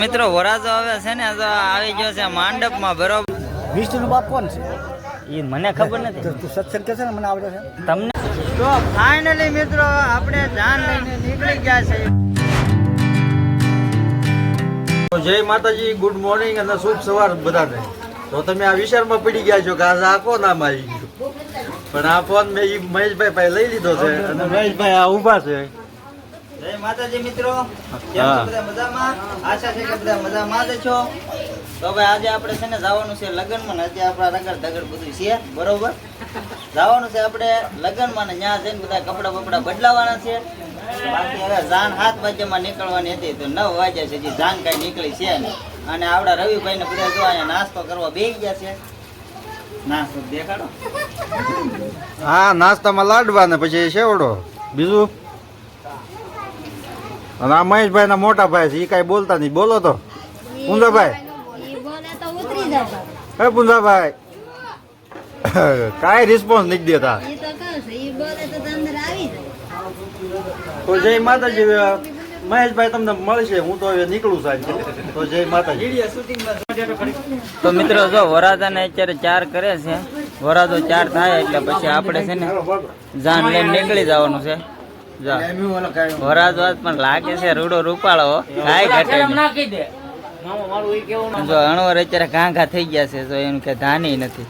મિત્રો વરાજો આવે છે ને તો આવી ગયો છે માંડપમાં બરોબર. વિષ્ણુનો બાપ કોણ છે એ મને ખબર નથી. તું સત્સંગ કે છે ને મને આવડે છે તમને તો ફાઇનલી મિત્રો આપણે જાન લઈને નીકળી ગયા છે. જય માતાજી, ગુડ મોર્નિંગ અને શુભ સવાર બધાને. તો તમે આ વિચારમાં પડી ગયા છો કે આજે આ કોણ આમ આવી ગયું, પણ આ ફોન મેં મહેશભાઈ પાસે લઈ લીધો છે અને મહેશભાઈ આ ઊભા છે. જય માતાજી મિત્રો, કેમ છો બધા મજામાં? આશા છે કે બધા મજામાં જ છો. તો ભાઈ આજે આપણે છે ને જવાનું છે લગ્નમાં ને અત્યારે આપણા રગડ ધગડ બધું છે બરોબર. જવાનું છે આપણે લગ્નમાં ને ત્યાં જઈને બધા કપડા બપડા બદલાવાના છે. બાકી હવે જાન 7 વાગ્યામાં નીકળવાની હતી તો 9 વાગ્યા છે, હજી જાન કાંઈ નીકળી છે ને. અને આપણા રવિભાઈ ને બધા જો અહીંયા નાસ્તો કરવા બેસી ગયા છે. નાસ્તો દેખાડો. હા, નાસ્તામાં લાડવા ને પછી સેવડો બીજું. અને આ મહેશભાઈ ના મોટા ભાઈ છે, એ કઈ બોલતા નહીં. બોલો તો પુંજાભાઈ. હે પુંજાભાઈ, કાંઈ રિસ્પોન્સ નથી દેતા. તો જય માતાજી. મહેશભાઈ તમને મળશે, હું તો હવે નીકળું સાહેબ. તો જય માતાજી. તો મિત્રો જો વરાજાને અત્યારે 4 કરે છે. વરાજો 4 થાય એટલે પછી આપણે છે ને જાન લઈને નીકળી જવાનું છે. વરાજો આજ પણ લાગે છે રૂડો રૂપાળો, કાંઈ ઘટે નહીં. જો અણવર અત્યારે ઘાઘા થઈ ગયા છે, તો એનું કે ધાની નથી.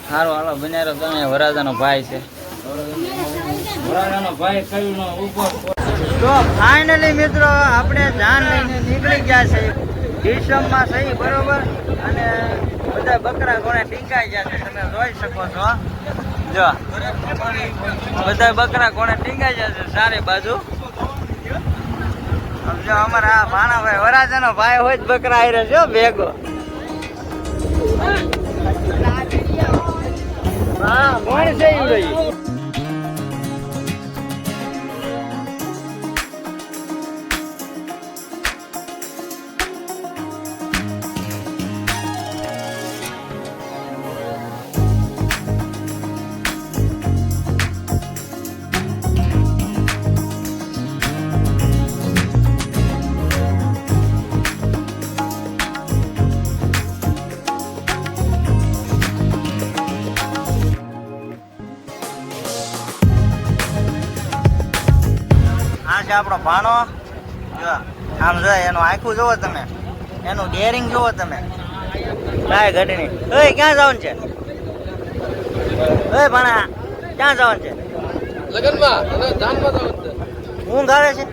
સારું હાલો બન્યારો તમે. વરાજાનો ભાઈ છે. તો ફાઇનલી મિત્રો આપણે જાન લઈને નીકળી ગયા છે. ડીસમમાં સહી બરોબર. અને બધા બકરા ઘોડે ટીંકાઈ ગયા છે, તમે જોઈ શકો છો. જો બધા બકરા ઘોડે ટીંકાઈ ગયા છે સારી બાજુ. જો અમારા આ ભાણાભાઈ વરાજાનો ભાઈ હોય જ બકરા આવી રહ્યો છે ભેગો. હા કોણ છે ઈ? આપણો ભાણો જો આમ જો એનું આખું જોવો તમે, એનું ડેરિંગ જોવો તમે. કાંઈ ઘટે નહીં. ઓય ક્યાં જવાનું છે? ઓય ભાણા ક્યાં જવાનું છે? લગનમાં અને દાનમાં જવાનું છે. ઊંઘ આવે છે?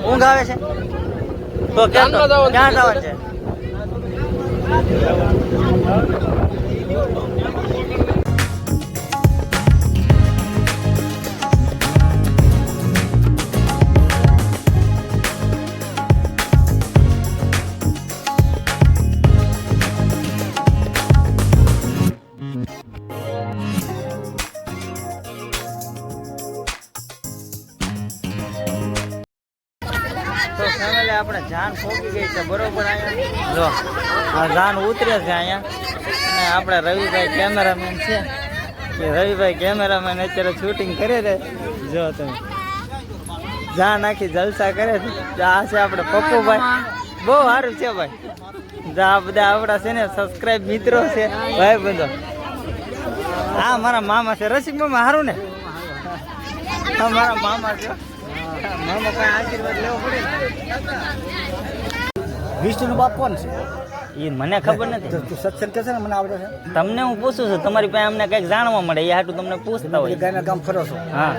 ઊંઘ આવે છે તો ક્યાં જવાનું છે? તો ફેમિલી આપણે જાન પહોંચી ગઈ છે બરોબર. અહીંયા જો આ જાન ઉતરે છે અહીંયા. અને આપણે રવિભાઈ કેમેરામેન છે, કે રવિભાઈ કેમેરામેન અત્યારે શૂટિંગ કરે છે. જો તમે જાન આખી જલસા કરે છે. આ છે આપણે પપ્પુભાઈ, બહુ સારું છે ભાઈ. આ બધા આપણા છે ને સબસ્ક્રાઇબ મિત્રો છે ભાઈ બંધો. હા મારા મામા છે, રસિક મામા. સારું ને? હા મારા મામા છે. મામા કઈ આશીર્વાદ લેવો પડે. વિષ્ણુનો બાપ કોણ છે એ મને ખબર નથી. તું સત્સંગ કે છે ને મને આવડે છે તમને હું પૂછું છું, તમારી પાસે અમને કઈક જાણવા મળે એ હાટું તમને પૂછતા હોય. ગાયના ગામ ફરો છો હા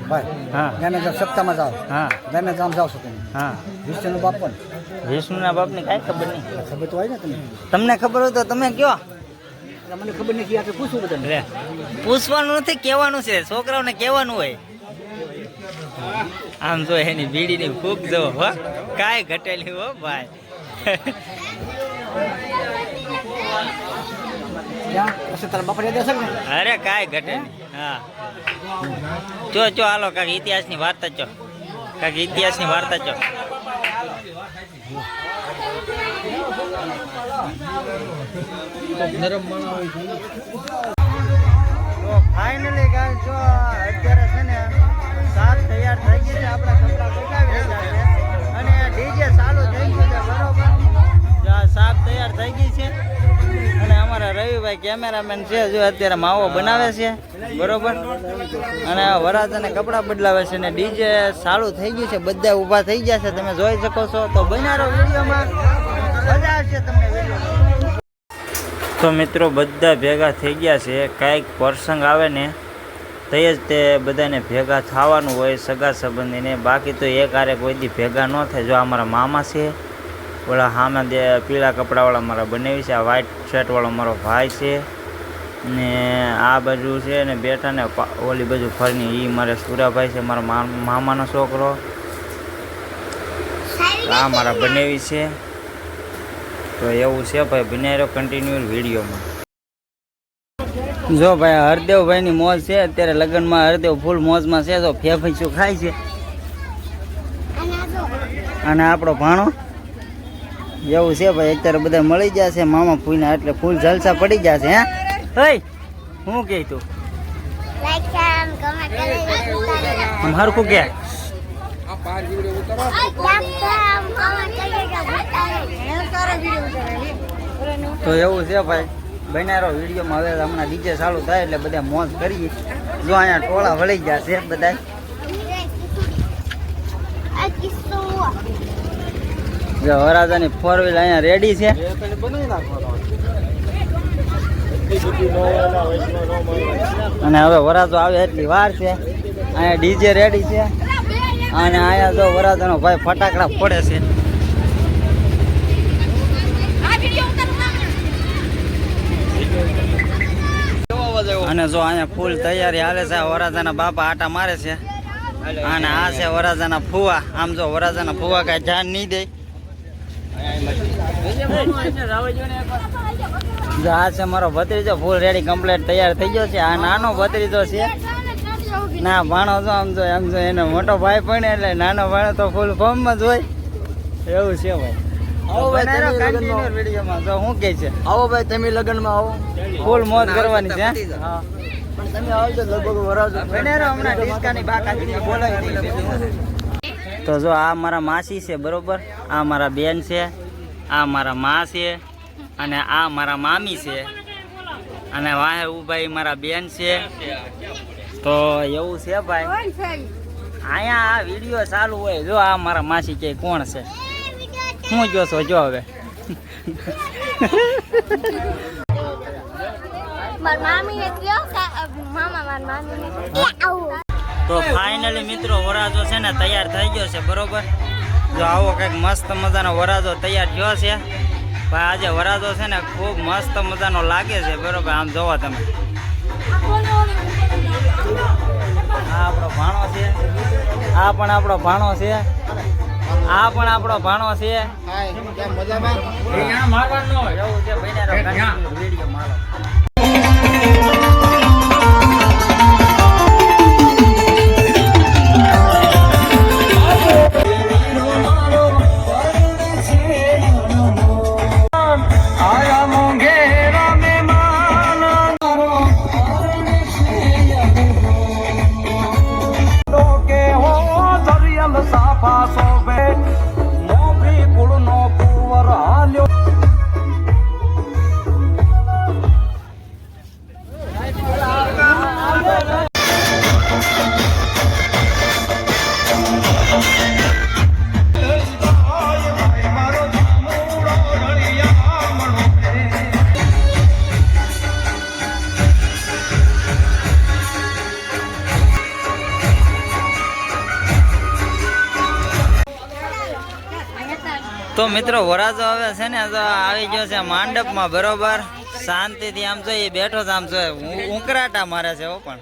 ભાઈ? હા ગાયના ગામ સપ્તાહમાં જાઓ. હા ગાયના ગામ જાઓ છો તમે? હા. વિષ્ણુનો બાપ કોણ? વિષ્ણુના બાપની કાંઈ ખબર નહીં. ખબર તો હોય ને તમે. તમને ખબર હોય તો તમે કયો. મને ખબર નથી, આપણે પૂછવું બધાને. પૂછવાનું નથી, કહેવાનું છે. છોકરાઓને કહેવાનું હોય. આમ જો એની બીડીની ફૂક જો હો, કાંઈ ઘટેલી હો ભાઈ. તારા બાપા યાદ હશે ને? અરે કાંઈ ઘટે નહીં. હા ચો હાલો કાંઈક ઇતિહાસની વાર્તા ચો. કાંઈક ઇતિહાસની વાર્તા ચો. નરમ માણા હોય છે. તો ફાઇનલી ગાઈસ જો અત્યારે છે ને 7 તૈયાર થઈ ગઈ છે. આપણા કપડા બદલાવી સાપ તૈયાર થઈ ગઈ છે અને અમારા રવિભાઈ કેમેરામેન છે જો અત્યારે માવો બનાવે છે બરોબર અને વરાજાને કપડાં બદલાવે છે અને ડીજે ચાલુ થઈ ગયું છે બધા ઊભા થઈ ગયા છે તમે જોઈ શકો છો તો બનારો વિડીયોમાં મજા આવશે તમને વિડીયો તો મિત્રો બધા ભેગા થઈ ગયા છે કાંઈક પ્રસંગ આવે ને તે જ તે બધાને ભેગા થવાનું હોય સગા સંબંધીને બાકી તો એક આરે કોઈ દી ભેગા ન થાય જો અમારા મામા છે ઓલા સામે જે પીળા કપડાવાળા મારા બનાવી છે આ વ્હાઈટ શર્ટવાળો મારો ભાઈ છે ને આ બાજુ છે ને બેઠા ને ઓલી બાજુ ફરીને એ મારે સુરાભાઈ છે મારા મામાનો છોકરો આ મારા બનાવી છે તો એવું છે ભાઈ બનાવી રહ્યો કન્ટિન્યુ વિડીયોમાં જો ભાઈ હરદેવભાઈની મોજ છે અત્યારે લગ્નમાં હરદેવ ફૂલ મોજમાં છે તો ફેફીસું ખાય છે અને આપણો ભાણો એવું છે ભાઈ અત્યારે બધા મળી જશે મામા ફૂઈના એટલે ફૂલ જલસા પડી જશે હે હઈ હું કે તું હરખું કે તો એવું છે ભાઈ બનારો વિડીયોમાં હવે હમણાં ડીજે ચાલુ થાય એટલે બધા મોજ કરીએ જો અહીંયા ટોળા વળી જશે બધા જો વરાજાની 4 વ્હીલ અહીંયા રેડી છે અને હવે વરાજો આવે એટલી વાર છે અહીંયા ડીજે રેડી છે અને અહીંયા જો વરાજાનો ભાઈ ફટાકડા ફોડે છે અને જો અહીંયા ફૂલ તૈયારી હાલે છે વરાજાના બાપા આટા મારે છે અને આ છે વરાજાના ફુવા આમ જો વરાજાના ફુવા કાંઈ ધ્યાન નહીં દે જો આ છે મારો ભત્રીજો ફૂલ રેડી કમ્પ્લીટ તૈયાર થઈ ગયો છે આ નાનો ભત્રીજો છે ના ભાણો જો આમ જો એનો મોટો ભાઈ પણ એટલે નાનો ભાણો તો ફૂલ ફોર્મમાં જ હોય એવું છે ભાઈ આવો ભાઈ વિડીયોમાં તો શું કહે છે આવો ભાઈ તમે લગ્નમાં આવો ફૂલ મોજ કરવાની છે હા પણ તમે આવજો લગભગ વરાજો હમણાં ડિસ્કાની બાકાજી બોલાવી તો જો આ મારા માસી છે બરોબર આ મારા બેન છે આ મારા મા છે અને આ મારા મામી છે અને વાહે ઉભાઈ મારા બેન છે તો એવું છે ભાઈ અહીંયા આ વિડીયો ચાલુ હોય જો આ મારા માસી કે કોણ છે હું જોશો જો હવે તો ફાઇનલી મિત્રો વરાજો છે ને તૈયાર થઈ ગયો છે બરોબર જો આવો કંઈક મસ્ત મજાનો વરાજો તૈયાર થયો છે ભાઈ આજે વરાજો છે ને ખૂબ મસ્ત મજાનો લાગે છે બરોબર આમ જોવો તમે આ આપણો ભાણો છે આ પણ આપણો ભાણો છે આ પણ આપણો ભાણો છે એવું છે ભાઈ વિડીયો મારો તો મિત્રો વરાજો હવે છે ને તો આવી ગયો છે માંડપમાં બરોબર શાંતિથી આમ જોઈએ બેઠો છે આમ જોઈએ ઉંકરાટા મારે છે પણ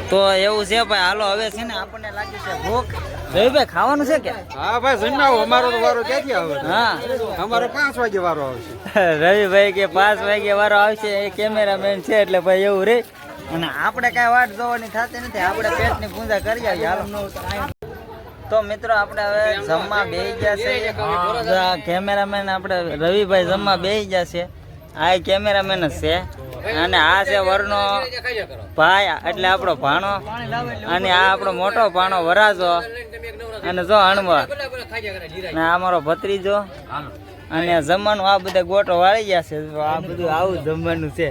તો એવું છે ભાઈ હાલો હવે છે ને આપણને લાગી છે ભૂખ રવિભાઈ ખાવાનું છે કે હા ભાઈ જમ્યા અમારો તો વારો ક્યાંથી આવે હા અમારો 5 વાગે વારો આવશે રવિભાઈ કે 5 વાગે વારો આવશે એ કેમેરામેન છે એટલે ભાઈ એવું રે અને આપણે કાંઈ વાટ જોવાની થતી નથી આપણે પેટની પૂજા કરી આવીએ હાલો તો મિત્રો આપણે હવે જમવા બેસી ગયા છે કેમેરામેન આપણે રવિભાઈ જમવા બેસી ગયા છે આ કેમેરામેન જ છે અને આ છે વરનો ભાઈ એટલે આપણો ભાણો અને આ આપણો મોટો ભાણો વરાજો અને જો હણવા અને આ મારો ભત્રીજો અને જમવાનું આ બધા ગોટો વાળી ગયા છે તો આ બધું આવું જમવાનું છે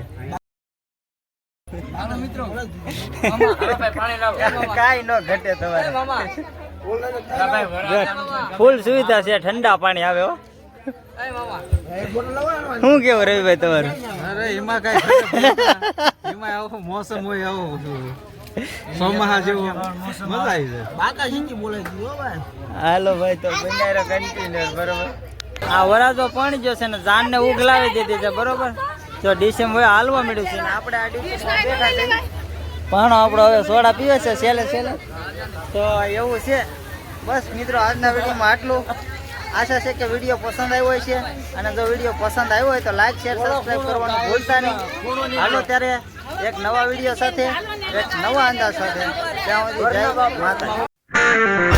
કાંઈ ન ઘટે તમારે ફૂલ સુવિધા છે ઠંડા પાણી આવે હો શું કેવું રવિભાઈ તમારું અરે એમાં કઈ એમાં આવો મોસમ હોય આવો ચોમાસા જેવો મજા આવી જાય બાકા શીખી બોલે ભાઈ હાલો ભાઈ તો બનારો કન્ટિન્યુ બરોબર આ વરાજો પાણી જો છે ને જાન ને ઉગલાવી દીધી છે બરોબર તો ડિસેમ્બર હાલવા મળ્યું છે ને આપણે આ ડિસેમ્બર બેઠા છે પણ આપણો હવે સોડા પીવે છે છેલ્લે તો એવું છે બસ મિત્રો આજના વિડીયોમાં આટલું આશા છે કે વિડીયો પસંદ આવ્યો છે અને જો વિડીયો પસંદ આવ્યો હોય તો લાઈક શેર સબસ્ક્રાઈબ કરવાનું ભૂલતા નહીં હાલો ત્યારે એક નવા વિડીયો સાથે એક નવા અંદાજ સાથે ત્યાં સુધી જય માતા